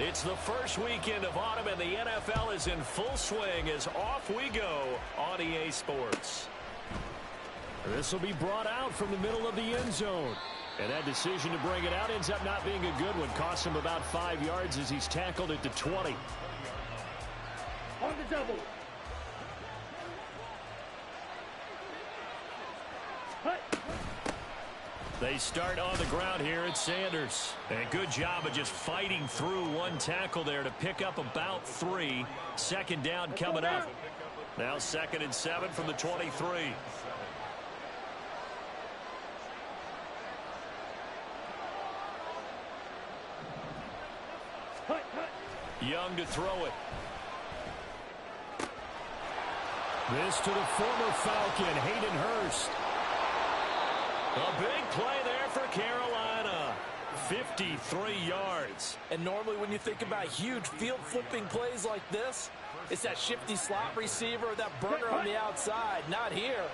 It's the first weekend of autumn, and the NFL is in full swing as off we go on EA Sports. This will be brought out from the middle of the end zone. And that decision to bring it out ends up not being a good one. Costs him about 5 yards as he's tackled at the 20. On the double. They start on the ground here at Sanders. And good job of just fighting through one tackle there to pick up about 3. Second down coming up. Now 2nd and 7 from the 23. Young to throw it. This to the former Falcon, Hayden Hurst. A big play there for Carolina. 53 yards. And normally when you think about huge field-flipping plays like this, it's that shifty slot receiver or that burner on the outside. Not here.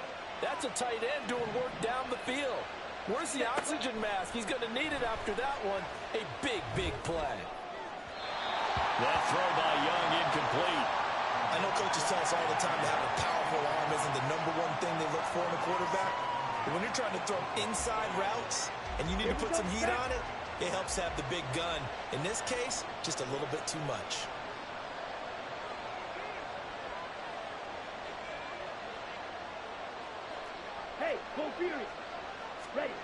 That's a tight end doing work down the field. Where's the oxygen mask? He's going to need it after that one. A big, big play. That throw by Young incomplete. I know coaches tell us all the time that having a powerful arm isn't the #1 thing they look for in a quarterback. But when you're trying to throw inside routes and you need to put some heat on it, it helps have the big gun. In this case, just a little bit too much. Hey, go Fury. Ready.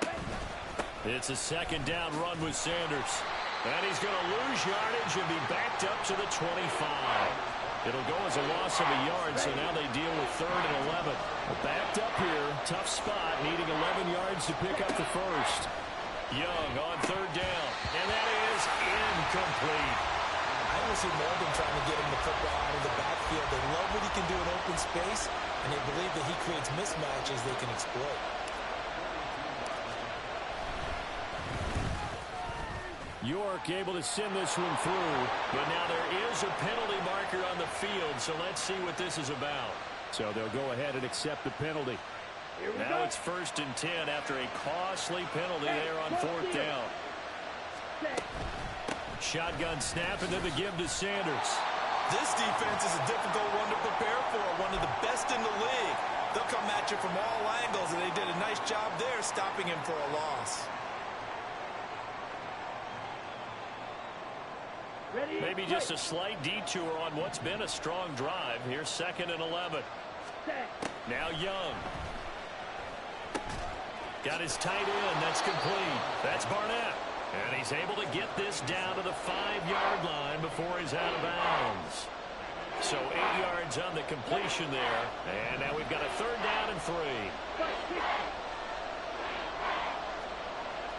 It's a 2nd down run with Sanders. And he's going to lose yardage and be backed up to the 25. It'll go as a loss of a yard, so now they deal with 3rd and 11. Backed up here, tough spot, needing 11 yards to pick up the first. Young on 3rd down, and that is incomplete. I don't see Morgan trying to get him the football out of the backfield. They love what he can do in open space, and they believe that he creates mismatches they can exploit. York able to send this one through, but now there is a penalty marker on the field, so let's see what this is about. So they'll go ahead and accept the penalty. Now it's 1st and 10 after a costly penalty there on 4th down. Shotgun snap and then the give to Sanders. This defense is a difficult one to prepare for, one of the best in the league. They'll come at you from all angles, and they did a nice job there stopping him for a loss. Maybe just a slight detour on what's been a strong drive. Here's 2nd and 11. Now Young. Got his tight end. That's complete. That's Barnett. And he's able to get this down to the 5-yard line before he's out of bounds. So 8 yards on the completion there. And now we've got a 3rd down and 3.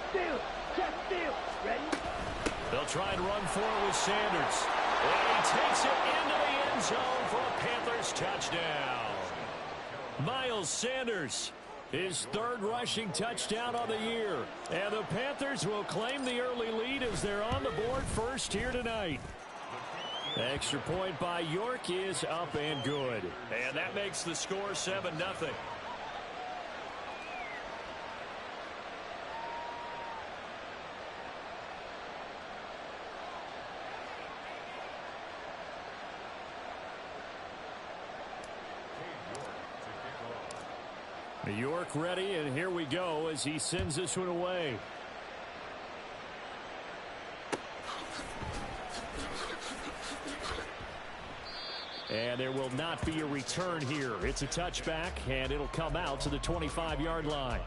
Steal. Ready? They'll try and run for it with Sanders. And he takes it into the end zone for a Panthers touchdown. Miles Sanders, his 3rd rushing touchdown of the year. And the Panthers will claim the early lead as they're on the board first here tonight. Extra point by York is up and good. And that makes the score 7-0. York ready, and here we go as he sends this one away. And there will not be a return here. It's a touchback, and it'll come out to the 25-yard line.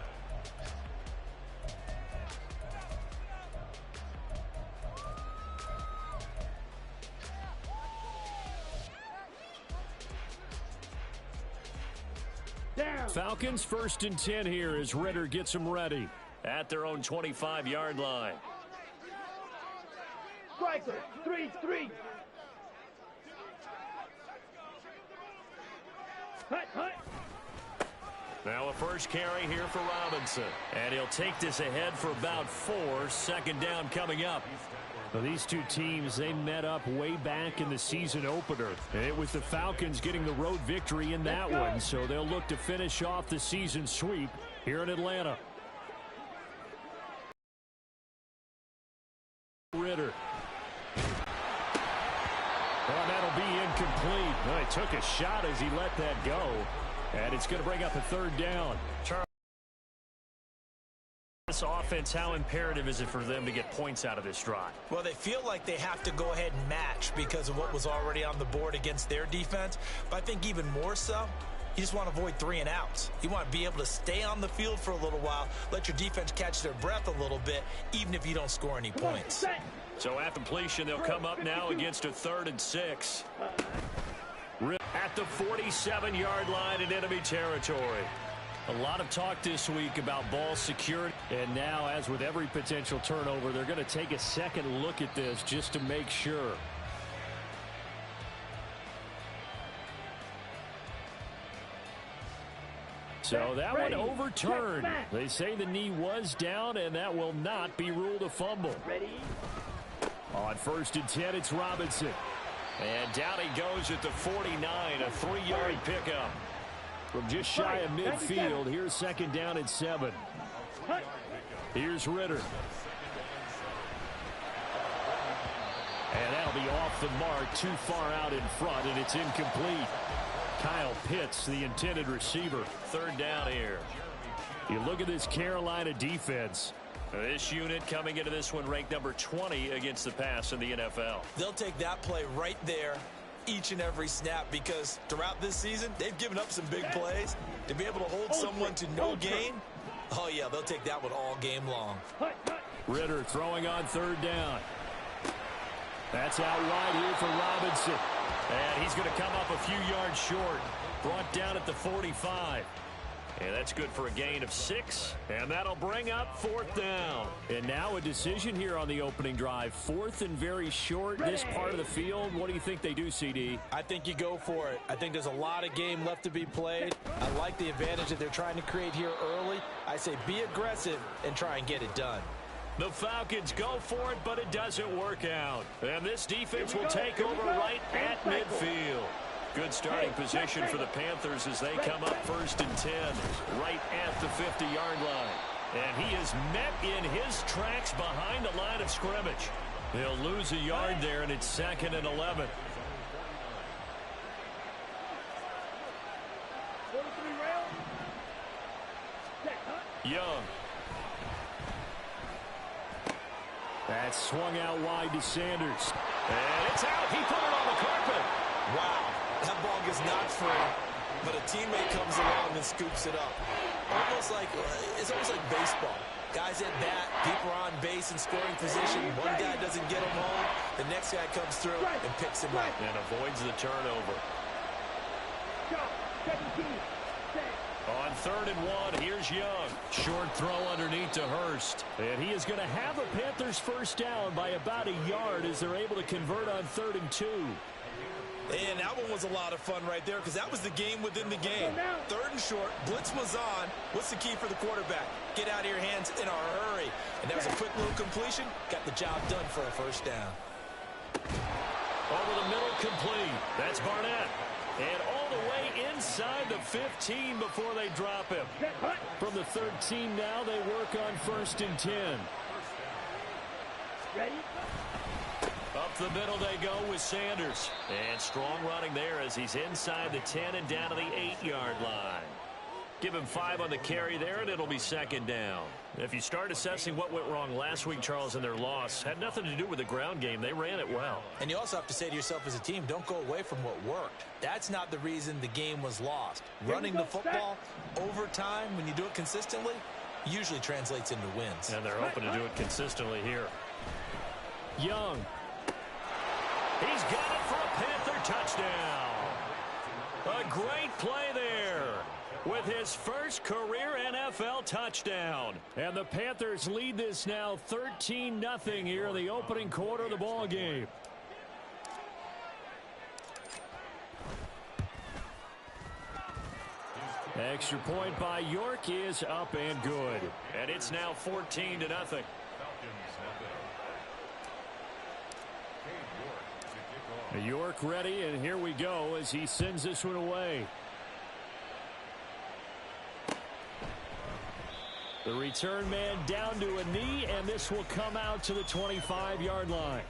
Falcons 1st and 10 here as Ritter gets them ready at their own 25-yard line. Striker, 3-3. Hut. Now a first carry here for Robinson. And he'll take this ahead for about 4. 2nd down coming up. Well, these two teams, they met up way back in the season opener. And it was the Falcons getting the road victory in that one, so they'll look to finish off the season sweep here in Atlanta. Ritter. incomplete. Well, he took a shot as he let that go. And it's going to bring up a third down. This offense, how imperative is it for them to get points out of this drive? Well, they feel like they have to go ahead and match because of what was already on the board against their defense. But I think even more so, you just want to avoid 3 and outs. You want to be able to stay on the field for a little while, let your defense catch their breath a little bit, even if you don't score any points. So at completion, they'll come up now against a 3rd and 6. At the 47-yard line in enemy territory. A lot of talk this week about ball security. And now, as with every potential turnover, they're going to take a second look at this just to make sure. So that one overturned. They say the knee was down, and that will not be ruled a fumble. On 1st and 10, it's Robinson. And down he goes at the 49, a 3-yard pickup. From just shy of midfield, here's 2nd down and 7. Here's Ritter. And that'll be off the mark, too far out in front, and it's incomplete. Kyle Pitts, the intended receiver. 3rd down here. You look at this Carolina defense. This unit coming into this one ranked number 20 against the pass in the NFL. They'll take that play right there each and every snap because throughout this season, they've given up some big plays. To be able to hold someone to no gain, oh, yeah, they'll take that one all game long. Ritter throwing on 3rd down. That's out wide here for Robinson. And he's going to come up a few yards short. Brought down at the 45. And that's good for a gain of 6. And that'll bring up 4th down. And now a decision here on the opening drive. 4th and very short, this part of the field. What do you think they do, CD? I think you go for it. I think there's a lot of game left to be played. I like the advantage that they're trying to create here early. I say be aggressive and try and get it done. The Falcons go for it, but it doesn't work out. And this defense will take over right at midfield. Good starting position for the Panthers as they come up 1st and 10, right at the 50-yard line. And he is met in his tracks behind the line of scrimmage. He'll lose a yard there, and it's 2nd and 11. Young. That's swung out wide to Sanders. And it's out. He put it on the carpet. Wow. That ball gets knocked free, but a teammate comes along and scoops it up. It's almost like baseball. Guys at bat, people are on base in scoring position. One guy doesn't get him home. The next guy comes through and picks him up. And avoids the turnover. On 3rd and 1, here's Young. Short throw underneath to Hurst. And he is going to have a Panthers 1st down by about a yard as they're able to convert on 3rd and 2. And that one was a lot of fun right there because that was the game within the game. 3rd and short, blitz was on. What's the key for the quarterback? Get out of your hands in a hurry. And that was a quick little completion. Got the job done for a 1st down. Over the middle, complete. That's Barnett. And all the way inside the 15 before they drop him. From the 13 now, they work on 1st and 10. Ready? Up the middle they go with Sanders. And strong running there as he's inside the 10 and down to the 8-yard line. Give him 5 on the carry there, and it'll be 2nd down. If you start assessing what went wrong last week, Charles, in their loss, had nothing to do with the ground game. They ran it well. And you also have to say to yourself as a team, don't go away from what worked. That's not the reason the game was lost. Running the football over time, when you do it consistently, usually translates into wins. And they're hoping to do it consistently here. Young. He's got it for a Panther touchdown. A great play there with his first career NFL touchdown. And the Panthers lead this now 13-0 here in the opening quarter of the ball game. Extra point by York is up and good. And it's now 14-0. York ready, and here we go as he sends this one away. The return man down to a knee, and this will come out to the 25-yard line.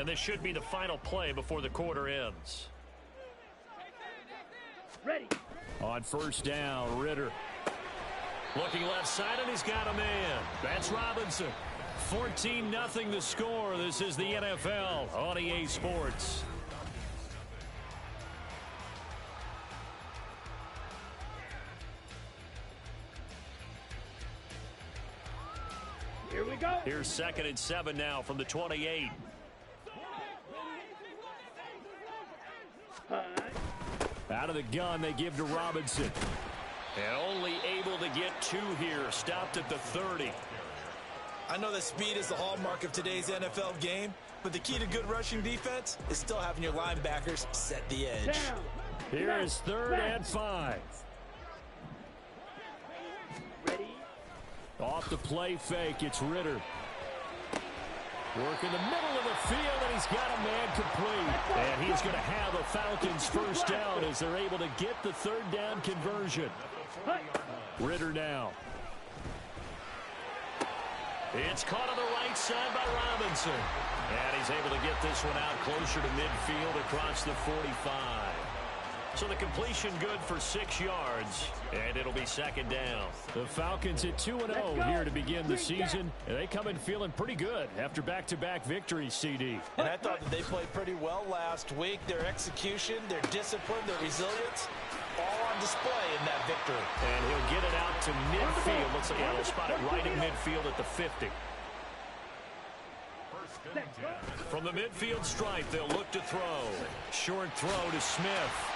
And this should be the final play before the quarter ends. Ready. On first down, Ritter. Looking left side, and he's got a man. That's Robinson. 14-0 the score. This is the NFL on EA Sports. Here we go. Here's 2nd and 7 now from the 28. Out of the gun, they give to Robinson. And only able to get 2 here. Stopped at the 30. I know that speed is the hallmark of today's NFL game, but the key to good rushing defense is still having your linebackers set the edge. Down. Here is 3rd and 5. Ready. Off the play fake, it's Ritter. Work in the middle of the field, and he's got a man complete. And he's going to have a Falcons first down as they're able to get the 3rd down conversion. Ritter now. It's caught on the right side by Robinson. And he's able to get this one out closer to midfield across the 45. So the completion good for 6 yards, and it'll be 2nd down. The Falcons at 2-0 here to begin the season. And they come in feeling pretty good after back-to-back victories, CD. And I thought that they played pretty well last week. Their execution, their discipline, their resilience, all on display in that victory. And he'll get it out to midfield. Looks like they'll spot it right in midfield at the 50. From the midfield stripe, they'll look to throw. Short throw to Smith.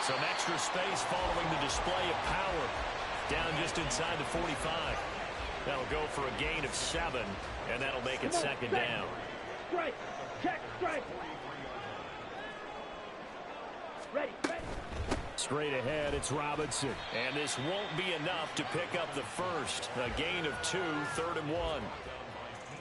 Some extra space following the display of power. Down just inside the 45. That'll go for a gain of 7, and that'll make it 2nd down. Strike. Check strike. Ready. Straight ahead, it's Robinson. And this won't be enough to pick up the first. A gain of 2, 3rd and 1.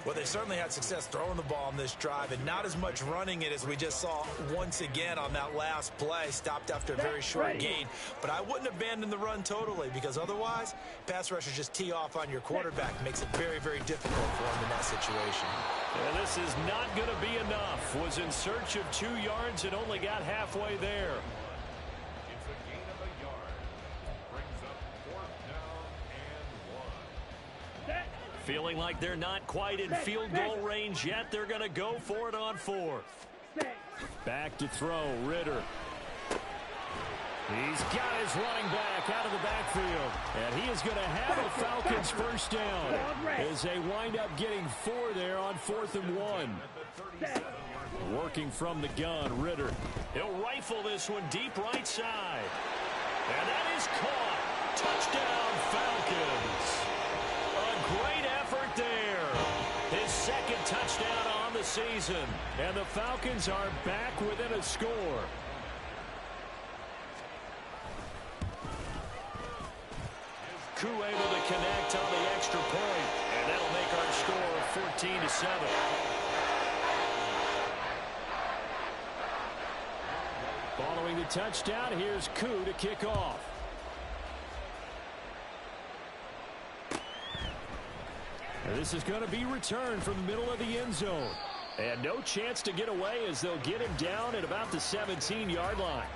Well, they certainly had success throwing the ball on this drive, and not as much running it as we just saw once again on that last play. Stopped after a very short gain. But I wouldn't abandon the run totally, because otherwise, pass rushers just tee off on your quarterback. Makes it very, very difficult for him in that situation. And this is not going to be enough. Was in search of 2 yards and only got halfway there. Feeling like they're not quite in field goal range yet. They're going to go for it on 4th. Back to throw, Ritter. He's got his running back out of the backfield. And he is going to have a Falcons first down as they wind up getting 4 there on 4th and 1. Working from the gun, Ritter. He'll rifle this one deep right side. And that is caught. Touchdown, Falcons. A great effort there. His 2nd touchdown on the season. And the Falcons are back within a score. Koo able to connect on the extra point. And that'll make our score 14-7. Following the touchdown, here's Koo to kick off. This is going to be returned from the middle of the end zone. And no chance to get away as they'll get him down at about the 17-yard line.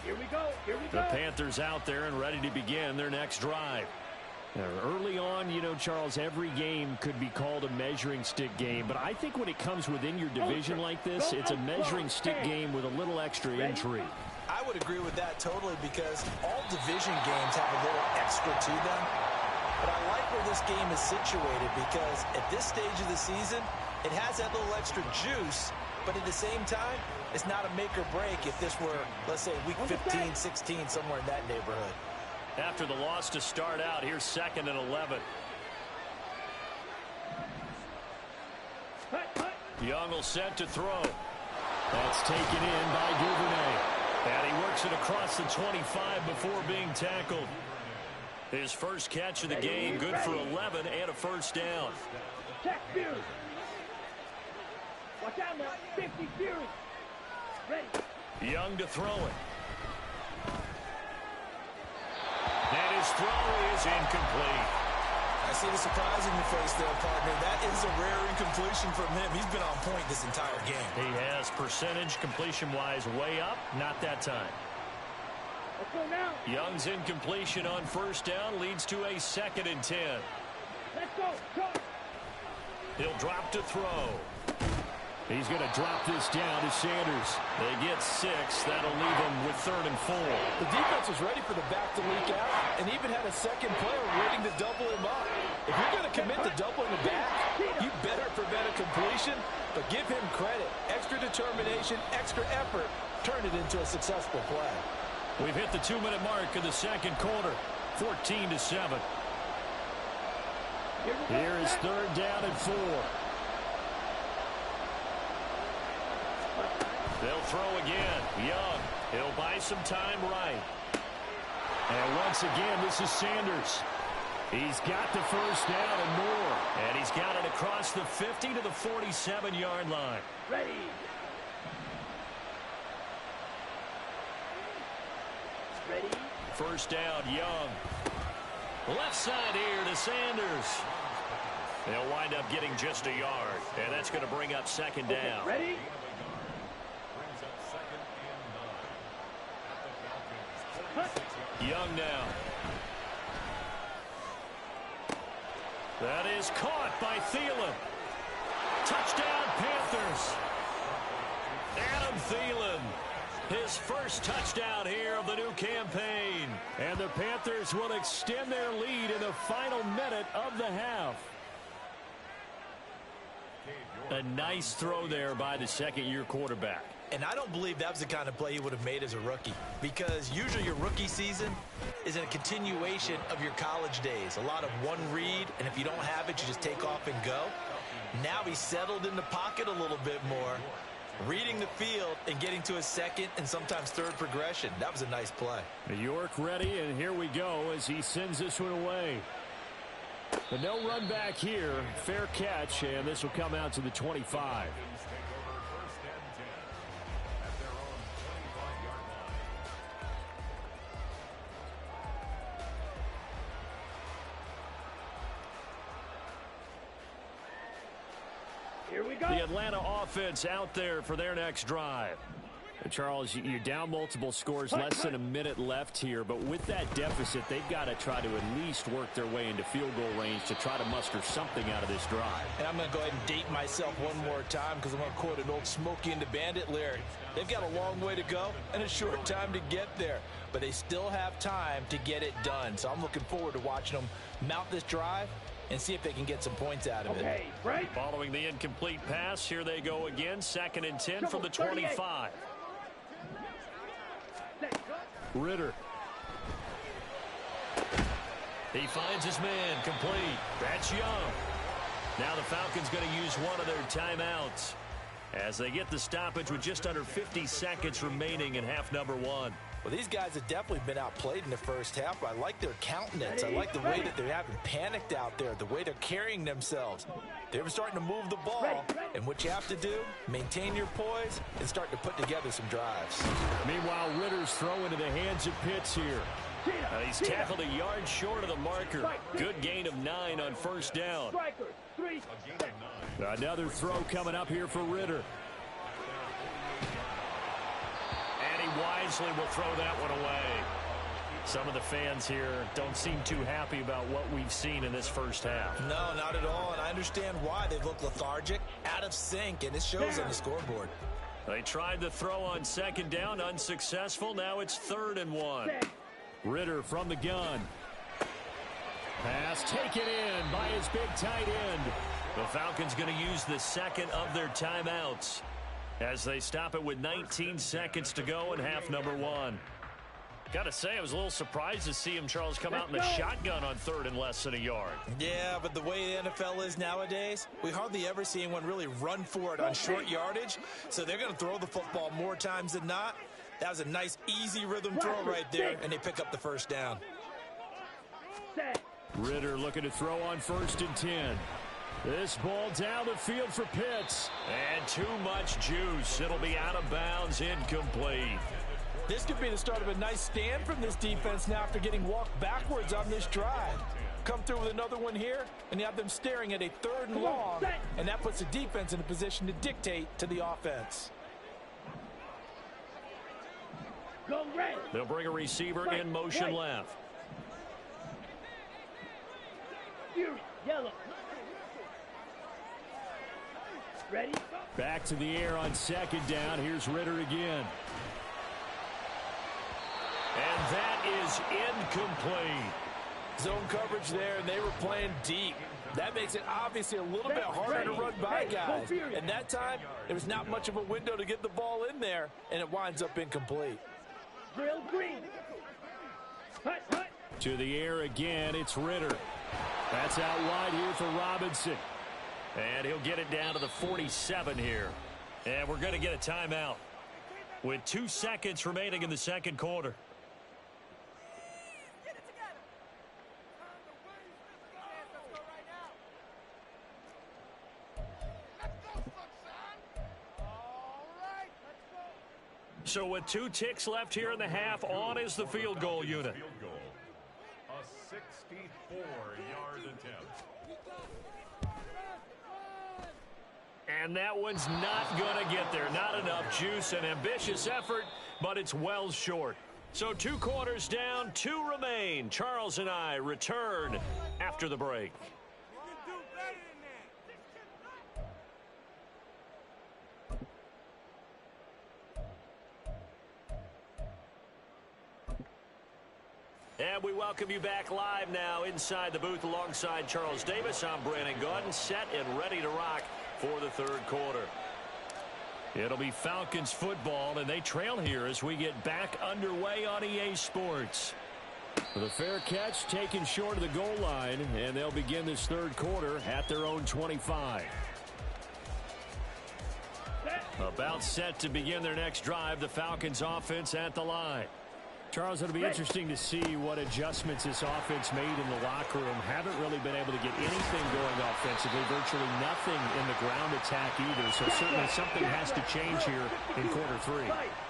Here we go. The Panthers out there and ready to begin their next drive. Now, early on, you know, Charles, every game could be called a measuring stick game. But I think when it comes within your division like this, it's a measuring stick game with a little extra intrigue. I would agree with that totally, because all division games have a little extra to them. But I like where this game is situated, because at this stage of the season, it has that little extra juice. But at the same time, it's not a make or break if this were, let's say, week 15, 16, somewhere in that neighborhood. After the loss to start out, here's 2nd and 11. Young will set to throw. That's taken in by Duvernay. And he works it across the 25 before being tackled. His first catch of the game, good for 11 and a first down. Check Fury. Watch out now. 50 Fury. Ready. Young to throw it. And his throw is incomplete. I see the surprise in your face there, partner. That is a rare incompletion from him. He's been on point this entire game. He has percentage completion-wise way up. Not that time. Let's go now. Young's incompletion on first down leads to a 2nd and 10. Let's go. Go. He'll drop to throw. He's going to drop this down to Sanders. They get 6. That'll leave them with 3rd and 4. The defense was ready for the back to leak out and even had a second player waiting to double him up. If you're going to commit to doubling the back, you better prevent a completion, but give him credit. Extra determination, extra effort, turn it into a successful play. We've hit the 2-minute mark in the second quarter, 14-7. Here is 3rd down and 4. They'll throw again. Young. He'll buy some time right. And once again, this is Sanders. He's got the first down and more. And he's got it across the 50 to the 47-yard line. Ready. Ready. First down, Young. Left side here to Sanders. They'll wind up getting just a yard. And that's going to bring up 2nd down. Okay, ready. Young now. That is caught by Thielen. Touchdown, Panthers. Adam Thielen. His first touchdown here of the new campaign. And the Panthers will extend their lead in the final minute of the half. A nice throw there by the 2nd-year quarterback. And I don't believe that was the kind of play he would have made as a rookie, because usually your rookie season is a continuation of your college days. A lot of one read, and if you don't have it, you just take off and go. Now he's settled in the pocket a little bit more, reading the field and getting to a 2nd and sometimes 3rd progression. That was a nice play. New York ready, and here we go as he sends this one away. But no run back here. Fair catch, and this will come out to the 25. Here we go. The Atlanta offense out there for their next drive. And Charles, you're down multiple scores, less than a minute left here, but with that deficit, they've got to try to at least work their way into field goal range to try to muster something out of this drive. And I'm going to go ahead and date myself one more time because I'm going to quote an old Smokey and the Bandit lyric. They've got a long way to go and a short time to get there, but they still have time to get it done. So I'm looking forward to watching them mount this drive and see if they can get some points out of it. Okay, right. Following the incomplete pass, here they go again, 2nd and 10 from the 25. Ritter. He finds his man, complete. That's Young. Now the Falcons going to use one of their timeouts as they get the stoppage with just under 50 seconds remaining in half number 1. Well, these guys have definitely been outplayed in the first half. I like their countenance. I like the way that they haven't panicked out there, the way they're carrying themselves. They're starting to move the ball, and what you have to do, maintain your poise and start to put together some drives. Meanwhile, Ritter's throw into the hands of Pitts here. He's tackled a yard short of the marker. Good gain of 9 on first down. Another throw coming up here for Ritter. And he wisely will throw that one away. Some of the fans here don't seem too happy about what we've seen in this first half. No, not at all, and I understand why. They look lethargic, out of sync, and it shows on the scoreboard. They tried the throw on 2nd down, unsuccessful. Now it's 3rd and 1. Ritter from the gun. Pass taken in by his big tight end. The Falcons going to use the 2nd of their timeouts as they stop it with 19 seconds to go in half number 1. Got to say, I was a little surprised to see him, Charles, come out in the shotgun on 3rd and less than a yard. Yeah, but the way the NFL is nowadays, we hardly ever see anyone really run for it on short yardage. So they're going to throw the football more times than not. That was a nice, easy rhythm throw right there, and they pick up the first down. Ritter looking to throw on 1st and 10. This ball down the field for Pitts. And too much juice. It'll be out of bounds, incomplete. This could be the start of a nice stand from this defense now after getting walked backwards on this drive. Come through with another one here, and you have them staring at a 3rd and long, and that puts the defense in a position to dictate to the offense. Go red. They'll bring a receiver in motion left. Yellow. Ready? Back to the air on 2nd down. Here's Ritter again. And that is incomplete. Zone coverage there, and they were playing deep. That makes it obviously a little bit harder to run by guys. And that time, there was not much of a window to get the ball in there, and it winds up incomplete. Drill green. Hut, hut. To the air again, it's Ritter. That's out wide here for Robinson. And he'll get it down to the 47 here. And we're going to get a timeout with 2 seconds remaining in the 2nd quarter. So with 2 ticks left here in the half, on is the field goal unit. A 64-yard attempt. And that one's not going to get there. Not enough juice. An ambitious effort, but it's well short. So 2 quarters down, 2 remain. Charles and I return after the break. And we welcome you back live now inside the booth alongside Charles Davis. I'm Brandon Gaudin, set and ready to rock for the 3rd quarter. It'll be Falcons football, and they trail here as we get back underway on EA Sports. With a fair catch taken short of the goal line, and they'll begin this 3rd quarter at their own 25. About set to begin their next drive, the Falcons offense at the line. Charles, it'll be interesting to see what adjustments this offense made in the locker room. Haven't really been able to get anything going offensively, virtually nothing in the ground attack either. So certainly something has to change here in quarter 3.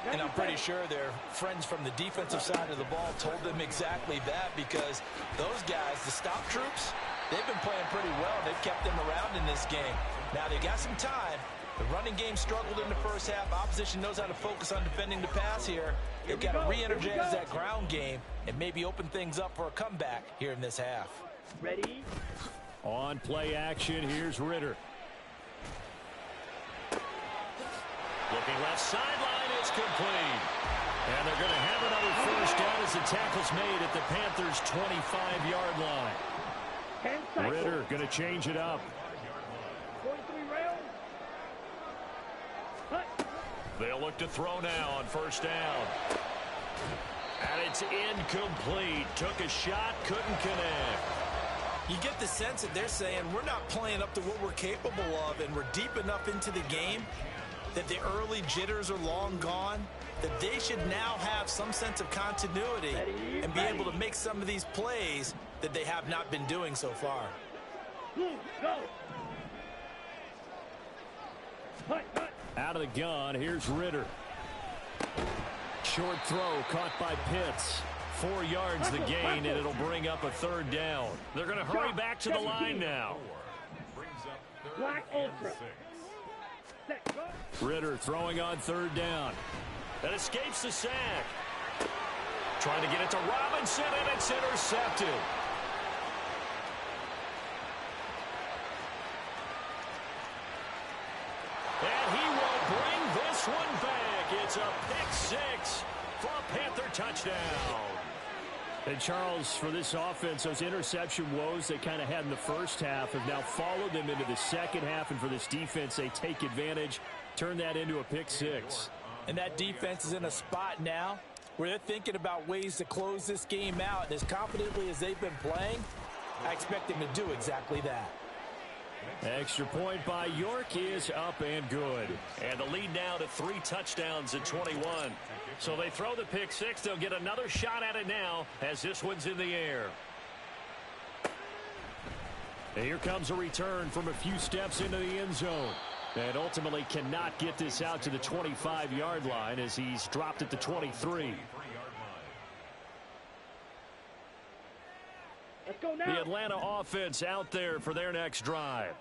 And I'm pretty sure their friends from the defensive side of the ball told them exactly that, because those guys, the stop troops, they've been playing pretty well. They've kept them around in this game. Now they got some time. The running game struggled in the first half. Opposition knows how to focus on defending the pass here. They've got to re-energize that ground game and maybe open things up for a comeback here in this half. Ready? On play action, here's Ritter. Looking left sideline, it's complete. And they're going to have another first down as the tackle's made at the Panthers' 25-yard line. Ritter going to change it up. 43 rail. They'll look to throw now on first down. And it's incomplete. Took a shot, couldn't connect. You get the sense that they're saying we're not playing up to what we're capable of, and we're deep enough into the game that the early jitters are long gone, that they should now have some sense of continuity and be able to make some of these plays that they have not been doing so far. Go. Hut, hut. Out of the gun, here's Ritter. Short throw caught by Pitts. 4 yards the gain, and it'll bring up a 3rd down. They're going to hurry back to the line now. Black Ultra. Ritter throwing on 3rd down. That escapes the sack. Trying to get it to Robinson, and it's intercepted. And he will bring this one back. It's a pick 6 for a Panther touchdown. And Charles, for this offense, those interception woes they kind of had in the first half have now followed them into the second half. And for this defense, they take advantage, turn that into a pick 6. And that defense is in a spot now where they're thinking about ways to close this game out. And as confidently as they've been playing, I expect them to do exactly that. Extra point by York is up and good. And the lead now to 3 touchdowns at 21. So they throw the pick 6. They'll get another shot at it now as this one's in the air. And here comes a return from a few steps into the end zone. And ultimately cannot get this out to the 25-yard line as he's dropped at the 23. Let's go now. The Atlanta offense out there for their next drive.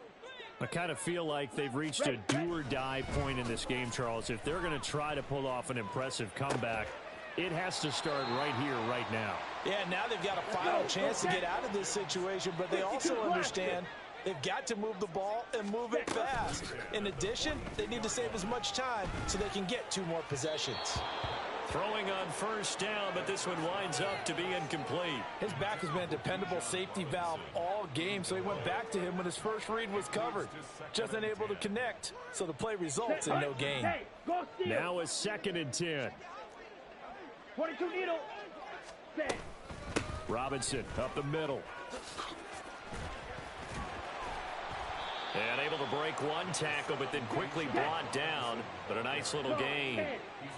I kind of feel like they've reached a do-or-die point in this game, Charles. If they're going to try to pull off an impressive comeback, it has to start right here, right now. Yeah, now they've got a final chance to get out of this situation, but they also understand they've got to move the ball and move it fast. In addition, they need to save as much time so they can get 2 more possessions. Throwing on first down, but this one winds up to be incomplete. His back has been a dependable safety valve all game, so he went back to him when his first read was covered. Just unable to connect, so the play results in no gain. Now a 2nd and 10. 22 needle. Set. Robinson up the middle. And able to break one tackle, but then quickly brought down. But a nice little gain.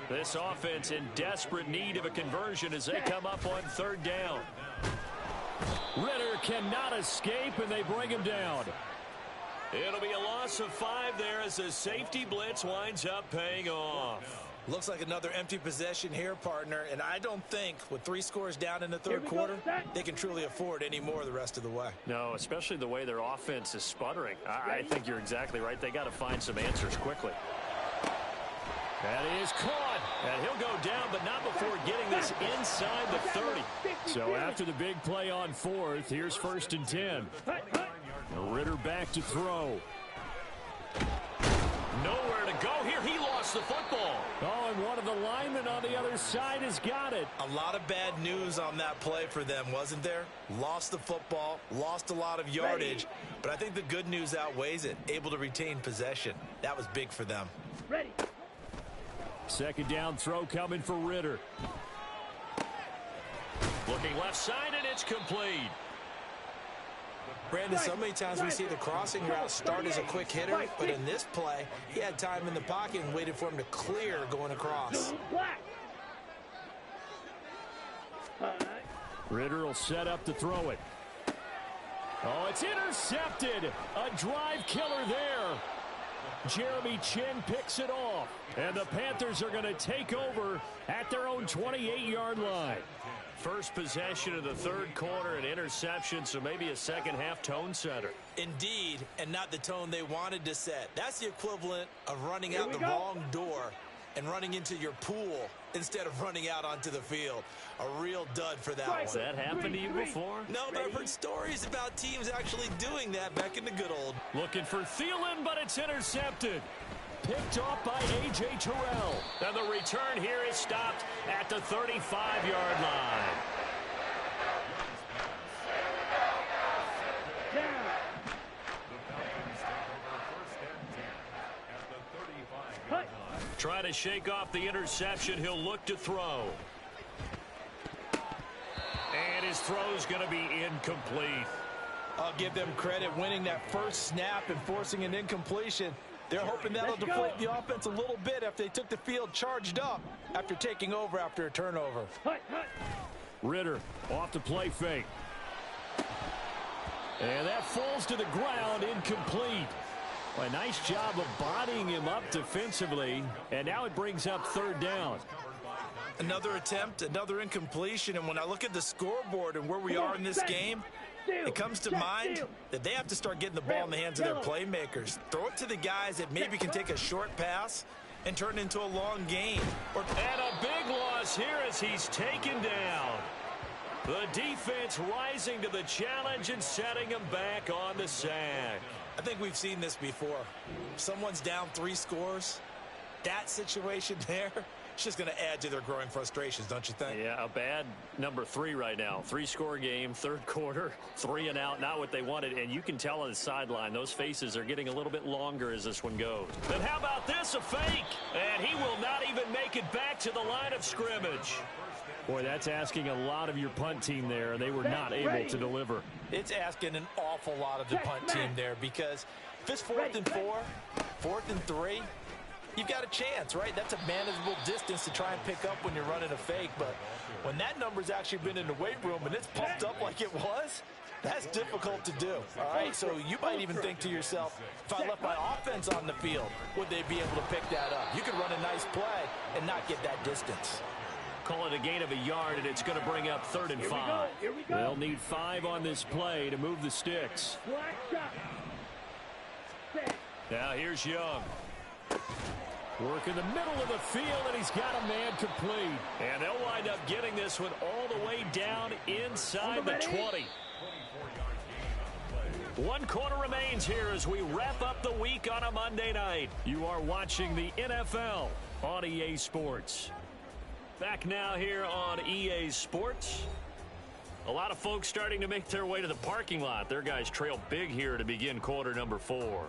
This offense in desperate need of a conversion as they come up on 3rd down. Ritter cannot escape, and they bring him down. It'll be a loss of 5 there as the safety blitz winds up paying off. Looks like another empty possession here, partner, and I don't think with 3 scores down in the 3rd quarter, they can truly afford any more the rest of the way. No, especially the way their offense is sputtering. I think you're exactly right. They got to find some answers quickly. That is caught, and he'll go down, but not before getting this inside the 30. So after the big play on 4th, here's 1st and 10. Ritter back to throw. Nowhere to go here. He lost the football. Oh, and one of the linemen on the other side has got it. A lot of bad news on that play for them, wasn't there? Lost the football, lost a lot of yardage, but I think the good news outweighs it. Able to retain possession. That was big for them. Ready. 2nd down throw coming for Ritter. Looking left side, and it's complete. Brandon, so many times we see the crossing route start as a quick hitter, but in this play, he had time in the pocket and waited for him to clear going across. Ritter will set up to throw it. Oh, it's intercepted. A drive killer there. Jeremy Chin picks it off. And the Panthers are going to take over at their own 28-yard line. First possession of the 3rd quarter, an interception, so maybe a second-half tone setter. Indeed, and not the tone they wanted to set. That's the equivalent of running out the wrong door and running into your pool instead of running out onto the field. A real dud for that one. Has that happened to you before? No, but I've heard stories about teams actually doing that back in the good old. Looking for Thielen, but it's intercepted. Picked off by A.J. Terrell. And the return here is stopped at the 35-yard line. Trying to shake off the interception. He'll look to throw. And his throw's going to be incomplete. I'll give them credit winning that first snap and forcing an incompletion. They're hoping that'll deflate the offense a little bit after they took the field charged up after taking over after a turnover. Ritter off the play fake. And that falls to the ground, incomplete. A nice job of bodying him up defensively. And now it brings up 3rd down. Another attempt, another incompletion. And when I look at the scoreboard and where we are in this game, it comes to mind that they have to start getting the ball in the hands of their playmakers. Throw it to the guys that maybe can take a short pass and turn it into a long gain. And a big loss here as he's taken down. The defense rising to the challenge and setting him back on the sack. I think we've seen this before. Someone's down 3 scores. That situation there, it's just going to add to their growing frustrations, don't you think? Yeah, a bad number 3 right now. 3-score game, 3rd quarter, 3 and out, not what they wanted. And you can tell on the sideline, those faces are getting a little bit longer as this one goes. Then how about this, a fake? And he will not even make it back to the line of scrimmage. Boy, that's asking a lot of your punt team there. They were not able to deliver. It's asking an awful lot of the punt team there because if it's 4th and 4, 4th and 3, you've got a chance, right? That's a manageable distance to try and pick up when you're running a fake. But when that number's actually been in the weight room and it's pumped up like it was, That's difficult to do, all right? So you might even think to yourself, if I left my offense on the field, would they be able to pick that up? You could run a nice play and not get that distance. Call it a gain of a yard, and it's going to bring up 3rd and 5. Here we go. They'll need 5 on this play to move the sticks. Black shot. Set. Now here's Young. Work in the middle of the field, and he's got a man complete. And they'll wind up getting this one all the way down inside the 20. 1 quarter remains here as we wrap up the week on a Monday night. You are watching the NFL on EA Sports. Back now here on EA Sports. A lot of folks starting to make their way to the parking lot. Their guys trail big here to begin quarter number 4.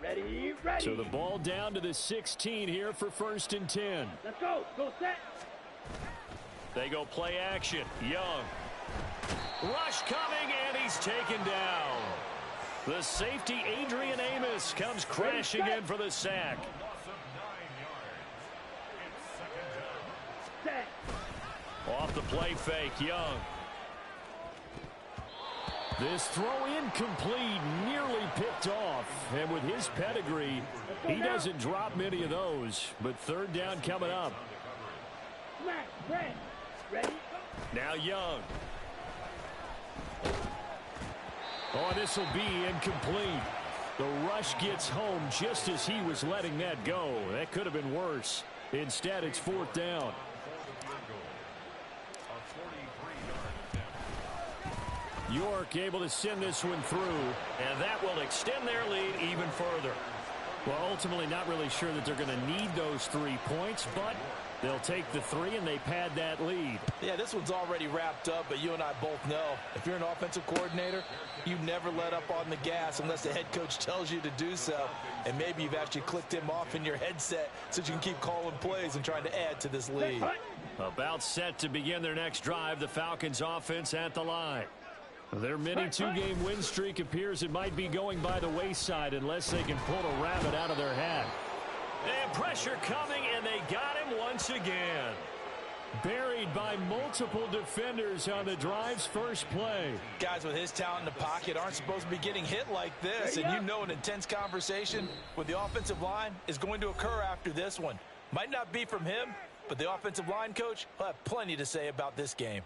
Ready, ready. So the ball down to the 16 here for 1st and 10. Let's go. Go set. They go play action. Young. Rush coming, and he's taken down. The safety, Adrian Amos, comes crashing in for the sack. Set. Off the play fake, Young. This throw incomplete, nearly picked off. And with his pedigree, he doesn't drop many of those. But 3rd down coming up. Smack. Red. Ready. Now Young. Oh, this will be incomplete. The rush gets home just as he was letting that go. That could have been worse. Instead, it's 4th down. York able to send this one through, and that will extend their lead even further. Well, ultimately not really sure that they're going to need those 3 points, but they'll take the 3 and they pad that lead. Yeah, this one's already wrapped up, but you and I both know if you're an offensive coordinator, you never let up on the gas unless the head coach tells you to do so. And maybe you've actually clicked him off in your headset so you can keep calling plays and trying to add to this lead. About set to begin their next drive, the Falcons offense at the line. Their mini 2-game win streak appears it might be going by the wayside unless they can pull a rabbit out of their hat. And pressure coming, and they got him once again. Buried by multiple defenders on the drive's first play. Guys with his talent in the pocket aren't supposed to be getting hit like this, and you know an intense conversation with the offensive line is going to occur after this one. Might not be from him, but the offensive line coach will have plenty to say about this game.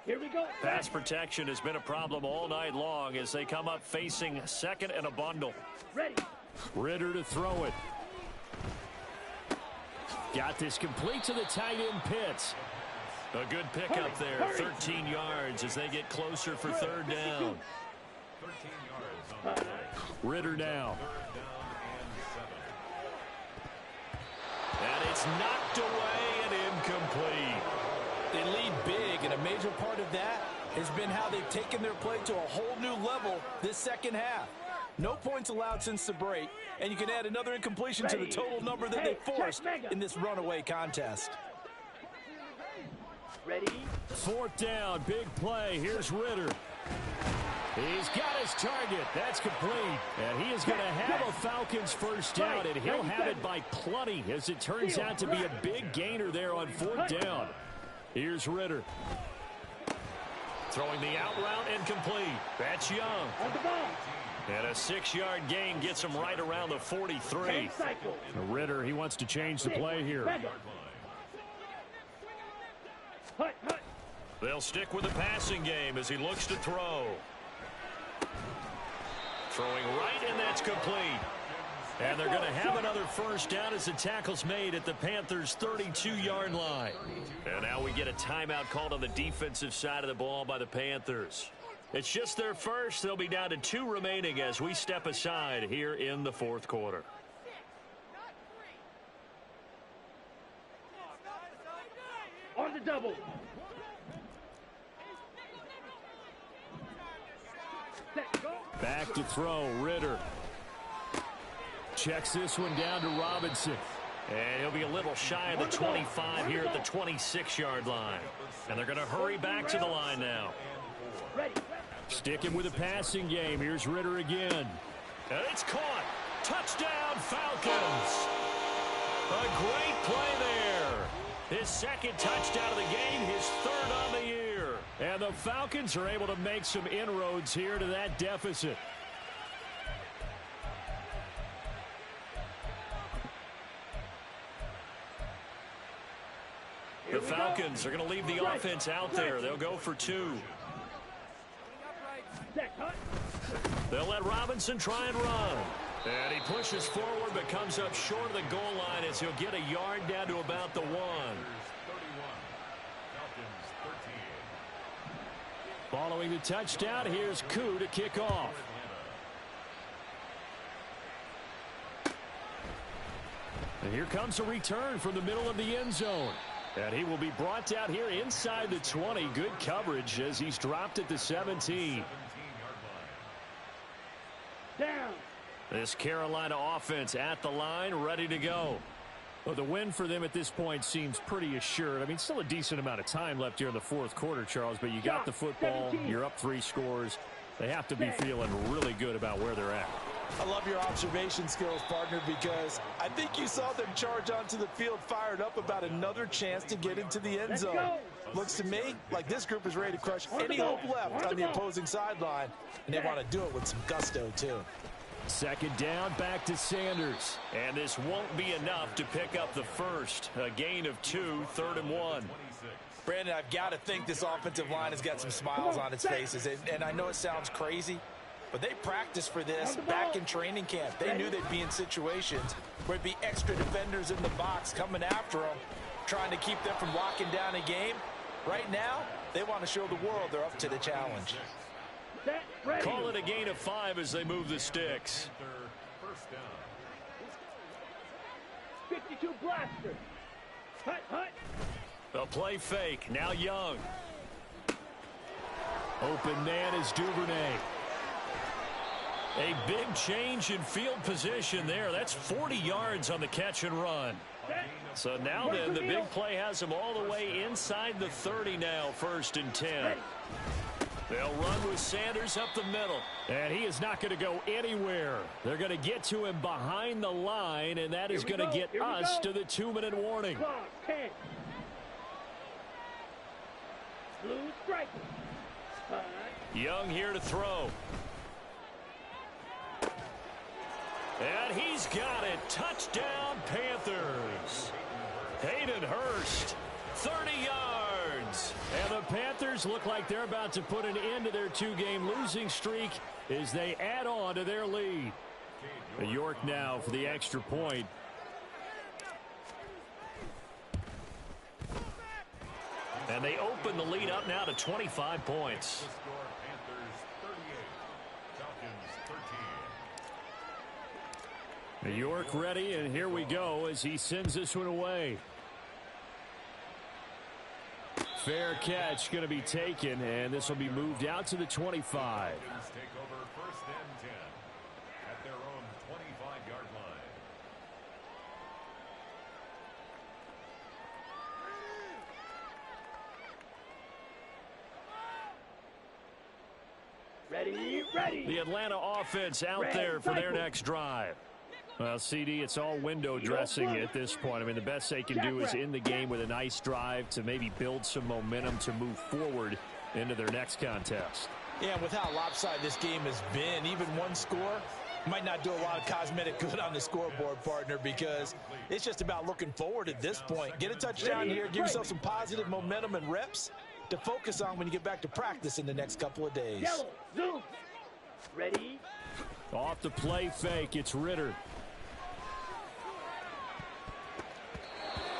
Here we go. Pass protection has been a problem all night long as they come up facing 2nd and a bundle. Ready. Ritter to throw it. Got this complete to the tight end Pitts. A good pickup there, 13 yards as they get closer for 3rd down. 13 yards on the play. Ritter now. And it's knocked away and incomplete. They lead big, and a major part of that has been how they've taken their play to a whole new level this second half. No points allowed since the break, and you can add another incompletion to the total number that they forced in this runaway contest. Ready. 4th down, big play. Here's Ritter. He's got his target. That's complete. And he is going to have a Falcons 1st down, and he'll have it by plenty as it turns out to be a big gainer there on 4th down. Here's Ritter. Throwing the out route incomplete. That's Young. On the ball. And a 6-yard gain gets him right around the 43. Ritter, he wants to change the play here. They'll stick with the passing game as he looks to throw. Throwing right, and that's complete. And they're going to have another 1st down as the tackle's made at the Panthers' 32-yard line. And now we get a timeout called on the defensive side of the ball by the Panthers. It's just their first. They'll be down to 2 remaining as we step aside here in the 4th quarter. On the double. Set, go. Back to throw, Ritter. Checks this one down to Robinson. And he'll be a little shy of the 25 here at the 26-yard line. And they're going to hurry back to the line now. Sticking with the passing game. Here's Ritter again. And it's caught. Touchdown, Falcons. A great play there. His second touchdown of the game, his third on the year. And the Falcons are able to make some inroads here to that deficit. The Falcons are going to leave the offense out there. They'll go for 2. They'll let Robinson try and run. And he pushes forward but comes up short of the goal line as he'll get a yard down to about the 1. Following the touchdown, here's Koo to kick off. And here comes a return from the middle of the end zone. And he will be brought down here inside the 20. Good coverage as he's dropped at the 17. Down. This Carolina offense at the line, ready to go. Well, the win for them at this point seems pretty assured. I mean, still a decent amount of time left here in the fourth quarter, Charles, but you got the football, 17. You're up 3 scores. They have to be feeling really good about where they're at. I love your observation skills, partner, because I think you saw them charge onto the field fired up about another chance to get into the end zone. Looks to me like this group is ready to crush any hope left on the opposing sideline, and they want to do it with some gusto, too. Second down, back to Sanders. And this won't be enough to pick up the first. A gain of 2, 3rd and 1. Brandon, I've got to think this offensive line has got some smiles on its faces. And I know it sounds crazy, but they practiced for this back in training camp. They knew they'd be in situations where it'd be extra defenders in the box coming after them, trying to keep them from locking down a game. Right now, they want to show the world they're up to the challenge. Call it a gain of 5 as they move the sticks. First down. 52 blaster. Hut, hut. A play fake. Now Young. Open man is Duvernay. A big change in field position there. That's 40 yards on the catch and run. So now then, the big play has him all the way inside the 30 now, 1st and 10. They'll run with Sanders up the middle. And he is not going to go anywhere. They're going to get to him behind the line, and that is going to get us to the 2-minute warning. Clock, 10. Blue striker. Young here to throw. And he's got it. Touchdown, Panthers. Hayden Hurst, 30 yards. And the Panthers look like they're about to put an end to their 2-game losing streak as they add on to their lead. York now for the extra point. And they open the lead up now to 25 points. New York ready, and here we go as he sends this one away. Fair catch going to be taken, and this will be moved out to the 25. Take over 1st and 10 at their own 25-yard line. Ready, ready. The Atlanta offense out there for their next drive. Well, CD, it's all window dressing at this point. I mean, the best they can do is in the game with a nice drive to maybe build some momentum to move forward into their next contest. Yeah, with how lopsided this game has been, even one score might not do a lot of cosmetic good on the scoreboard, partner, because it's just about looking forward at this point. Get a touchdown here, give yourself some positive momentum and reps to focus on when you get back to practice in the next couple of days. Yellow, zoom. Ready. Off the play fake, it's Ritter.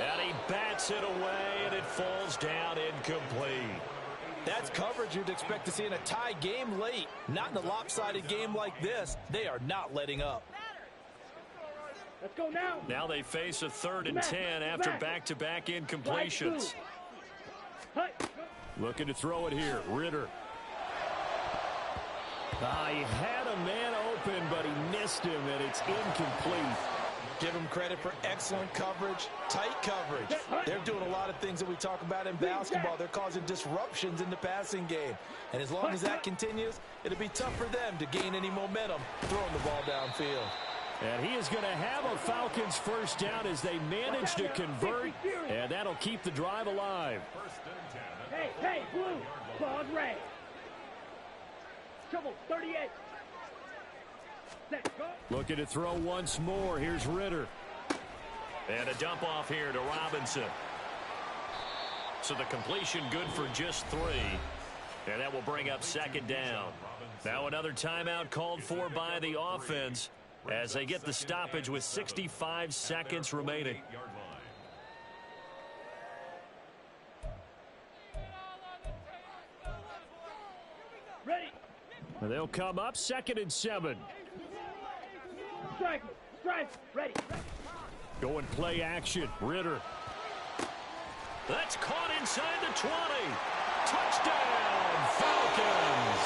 And he bats it away, and it falls down incomplete. That's coverage you'd expect to see in a tie game late. Not in a lopsided game like this. They are not letting up. Let's go now. Now they face a 3rd and 10 after back-to-back incompletions. Looking to throw it here, Ritter. He had a man open, but he missed him, and it's incomplete. Give them credit for excellent coverage, tight coverage. They're doing a lot of things that we talk about in basketball. They're causing disruptions in the passing game. And as long as that continues, it'll be tough for them to gain any momentum throwing the ball downfield. And he is going to have a Falcons first down as they manage to convert, and that'll keep the drive alive. Hey, blue, ball red. Trouble, 38. Set, go. Looking to throw once more. Here's Ritter. And a dump off here to Robinson. So the completion good for just 3. And that will bring up second down. Now another timeout called for by the offense as they get the stoppage with 65 seconds remaining. Ready. They'll come up 2nd and 7. Strike, ready. Going play action. Ritter. That's caught inside the 20. Touchdown, Falcons.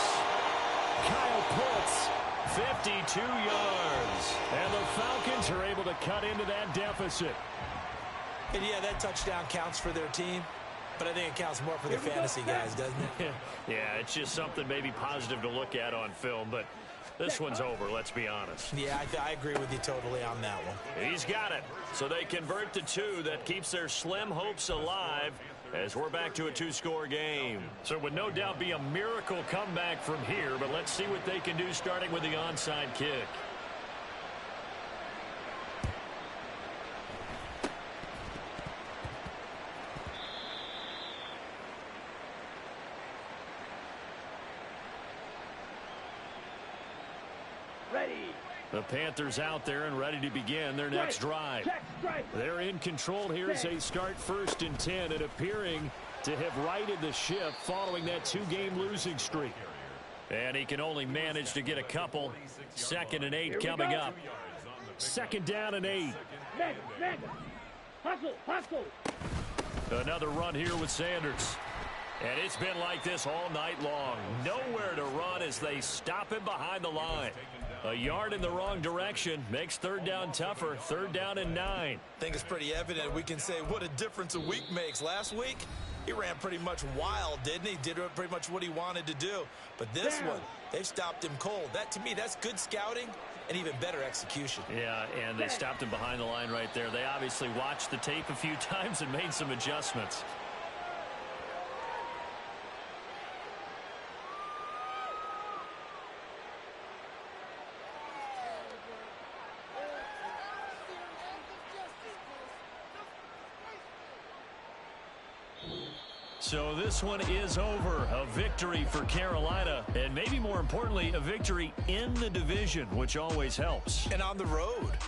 Kyle Pitts, 52 yards. And the Falcons are able to cut into that deficit. And yeah, that touchdown counts for their team, but I think it counts more for the fantasy guys, doesn't it? Yeah, it's just something maybe positive to look at on film, but this one's over, let's be honest. Yeah, I agree with you totally on that one. He's got it. So they convert to 2. That keeps their slim hopes alive as we're back to a 2-score game. So it would no doubt be a miracle comeback from here, but let's see what they can do starting with the onside kick. Ready. The Panthers out there and ready to begin their next drive. They're in control here as they start 1st and 10 and appearing to have righted the ship following that 2-game losing streak. And he can only manage to get a couple. 2nd and 8 coming up. 2nd down and 8. Hustle. Another run here with Sanders. And it's been like this all night long. Nowhere to run as they stop him behind the line. A yard in the wrong direction makes 3rd down tougher. 3rd down and 9. I think it's pretty evident. We can say what a difference a week makes. Last week, he ran pretty much wild, didn't he? Did pretty much what he wanted to do. But this one, they've stopped him cold. That, to me, that's good scouting and even better execution. Yeah, and they stopped him behind the line right there. They obviously watched the tape a few times and made some adjustments. So this one is over. A victory for Carolina, and maybe more importantly, a victory in the division, which always helps. And on the road.